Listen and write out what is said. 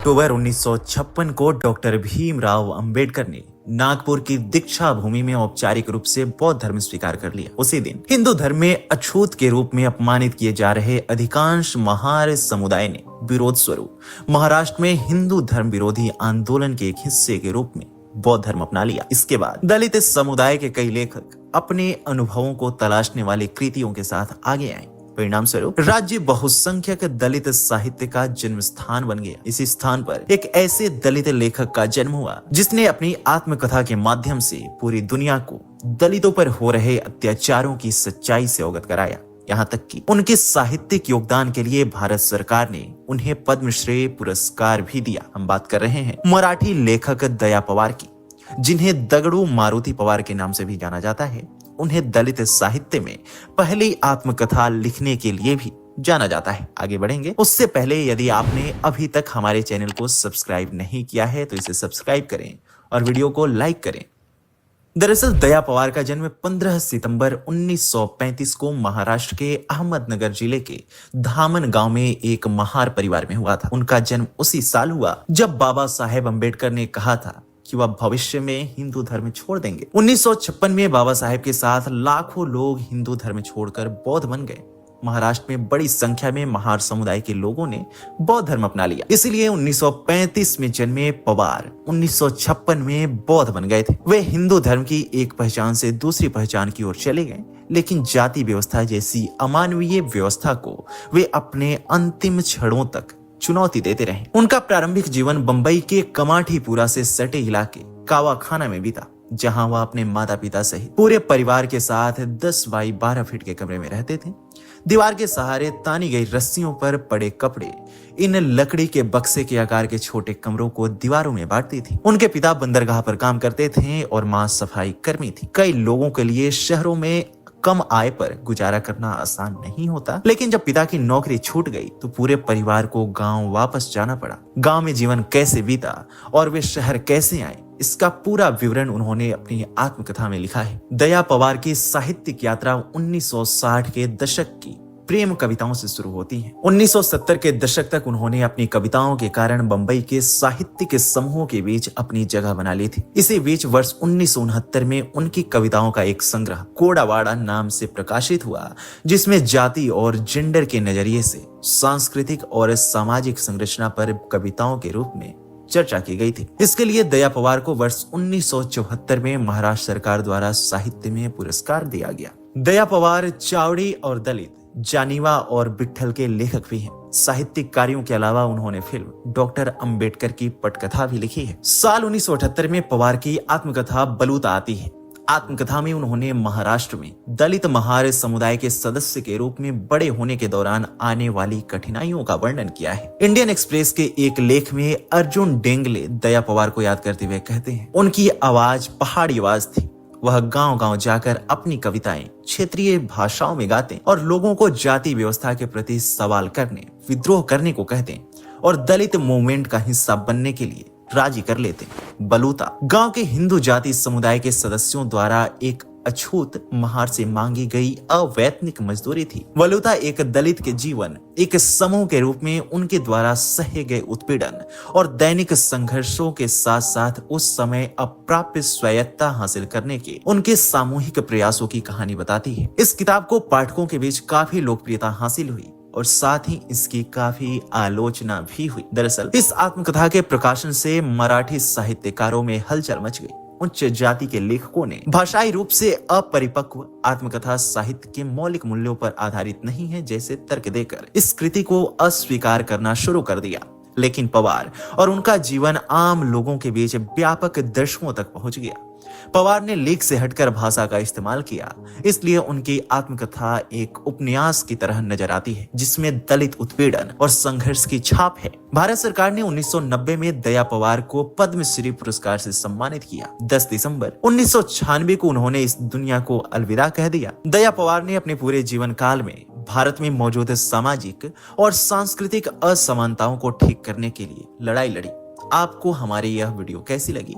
अक्टूबर 1956 को डॉक्टर भीमराव अंबेडकर ने नागपुर की दीक्षा भूमि में औपचारिक रूप से बौद्ध धर्म स्वीकार कर लिया। उसी दिन हिंदू धर्म में अछूत के रूप में अपमानित किए जा रहे अधिकांश महार समुदाय ने विरोध स्वरूप महाराष्ट्र में हिंदू धर्म विरोधी आंदोलन के एक हिस्से के रूप में बौद्ध धर्म अपना लिया। इसके बाद दलित समुदाय के कई लेखक अपने अनुभवों को तलाशने वाले कृतियों के साथ आगे आए। परिणाम स्वरूप राज्य बहुसंख्यक दलित साहित्य का जन्म स्थान बन गया। इसी स्थान पर एक ऐसे दलित लेखक का जन्म हुआ जिसने अपनी आत्मकथा के माध्यम से पूरी दुनिया को दलितों पर हो रहे अत्याचारों की सच्चाई से अवगत कराया। यहाँ तक कि उनके साहित्यिक योगदान के लिए भारत सरकार ने उन्हें पद्मश्री पुरस्कार भी दिया। हम बात कर रहे हैं मराठी लेखक दया पवार की, जिन्हें दगड़ू मारुति पवार के नाम से भी जाना जाता है। उन्हें दलित साहित्य में पहली आत्मकथा लिखने के लिए भी जाना जाता है। आगे बढ़ेंगे उससे पहले यदि आपने अभी तक हमारे चैनल को सब्सक्राइब नहीं किया है तो इसे सब्सक्राइब करें और वीडियो को लाइक करें। दरअसल दया पवार का जन्म 15 सितंबर 1935 को महाराष्ट्र के अहमदनगर जिले के धामन गांव में एक महार परिवार में हुआ था। उनका जन्म उसी साल हुआ जब बाबा साहेब अंबेडकर ने कहा था कि वह भविष्य में हिंदू धर्म छोड़ देंगे। 1956 में बाबा साहेब के साथ लाखों लोग हिंदू धर्म छोड़कर बौद्ध बन गए। महाराष्ट्र में बड़ी संख्या में महार समुदाय के लोगों ने बौद्ध धर्म अपना लिया। इसलिए 1935 में जन्मे पवार 1956 में बौद्ध बन गए थे। वे हिंदू धर्म की एक पहचान से दूसरी पहचान की ओर चले गए, लेकिन जाति व्यवस्था जैसी अमानवीय व्यवस्था को वे अपने अंतिम क्षणों तक चुनौती देते रहे। उनका प्रारंभिक जीवन बंबई के कमाठीपुरा से सटे इलाके कावाखाना में बीता, जहां वह अपने माता पिता सहित पूरे परिवार के साथ 10 बाई 12 फीट के कमरे में रहते थे। दीवार के सहारे तानी गई रस्सियों पर पड़े कपड़े इन लकड़ी के बक्से के आकार के छोटे कमरों को दीवारों में बांटती थी। उनके पिता बंदरगाह पर काम करते थे और मां सफाई कर्मी थी। कई लोगों के लिए शहरों में कम आय पर गुजारा करना आसान नहीं होता, लेकिन जब पिता की नौकरी छूट गई तो पूरे परिवार को गांव वापस जाना पड़ा। गांव में जीवन कैसे बीता और वे शहर कैसे आए, इसका पूरा विवरण उन्होंने अपनी आत्मकथा में लिखा है। दया पवार की साहित्यिक यात्रा 1960 के दशक की प्रेम कविताओं से शुरू होती है। 1970 के दशक तक उन्होंने अपनी कविताओं के कारण बंबई के साहित्यिक समूहों के बीच अपनी जगह बना ली थी। इसी बीच वर्ष 1969 में उनकी कविताओं का एक संग्रह कोडावाड़ा नाम से प्रकाशित हुआ, जिसमें जाति और जेंडर के नजरिए से सांस्कृतिक और सामाजिक संरचना पर कविताओं के रूप में चर्चा की गई थी। इसके लिए दया पवार को वर्ष 1974 में महाराष्ट्र सरकार द्वारा साहित्य में पुरस्कार दिया गया। दया पवार चावड़ी और दलित, जानीवा और बिट्ठल के लेखक भी हैं। साहित्यिक कार्यों के अलावा उन्होंने फिल्म डॉक्टर अंबेडकर की पटकथा भी लिखी है। साल 1978 में पवार की आत्मकथा बलूता आती है। आत्मकथा में उन्होंने महाराष्ट्र में दलित महार समुदाय के सदस्य के रूप में बड़े होने के दौरान आने वाली कठिनाइयों का वर्णन किया है। इंडियन एक्सप्रेस के एक लेख में अर्जुन डेंगले दया पवार को याद करते हुए कहते हैं, उनकी आवाज पहाड़ी आवाज थी। वह गांव-गांव जाकर अपनी कविताएं क्षेत्रीय भाषाओं में गाते और लोगों को जाति व्यवस्था के प्रति सवाल करने, विद्रोह करने को कहते और दलित मूवमेंट का हिस्सा बनने के लिए राजी कर लेते। बलूता गांव के हिंदू जाति समुदाय के सदस्यों द्वारा एक अछूत महार से मांगी गई अवैतनिक मजदूरी थी। बलूता एक दलित के जीवन एक समूह के रूप में उनके द्वारा सहे गए उत्पीड़न और दैनिक संघर्षों के साथ साथ उस समय अप्राप्य स्वायत्तता हासिल करने के उनके सामूहिक प्रयासों की कहानी बताती है। इस किताब को पाठकों के बीच काफी लोकप्रियता हासिल हुई और साथ ही इसकी काफी आलोचना भी हुई। दरअसल इस आत्मकथा के प्रकाशन से मराठी साहित्यकारों में हलचल मच गई। उच्च जाति के लेखकों ने भाषाई रूप से अपरिपक्व आत्मकथा साहित्य के मौलिक मूल्यों पर आधारित नहीं है जैसे तर्क देकर इस कृति को अस्वीकार करना शुरू कर दिया। लेकिन पवार और उनका जीवन आम लोगों के बीच व्यापक दर्शकों तक पहुंच गया। पवार ने लेख से हटकर भाषा का इस्तेमाल किया, इसलिए उनकी आत्मकथा एक उपन्यास की तरह नजर आती है, जिसमें दलित उत्पीड़न और संघर्ष की छाप है। भारत सरकार ने 1990 में दया पवार को पद्मश्री पुरस्कार से सम्मानित किया। 10 दिसंबर 1996 को उन्होंने इस दुनिया को अलविदा कह दिया। दया पवार ने अपने पूरे जीवन काल में भारत में मौजूद सामाजिक और सांस्कृतिक असमानताओं को ठीक करने के लिए लड़ाई लड़ी। आपको हमारी यह वीडियो कैसी लगी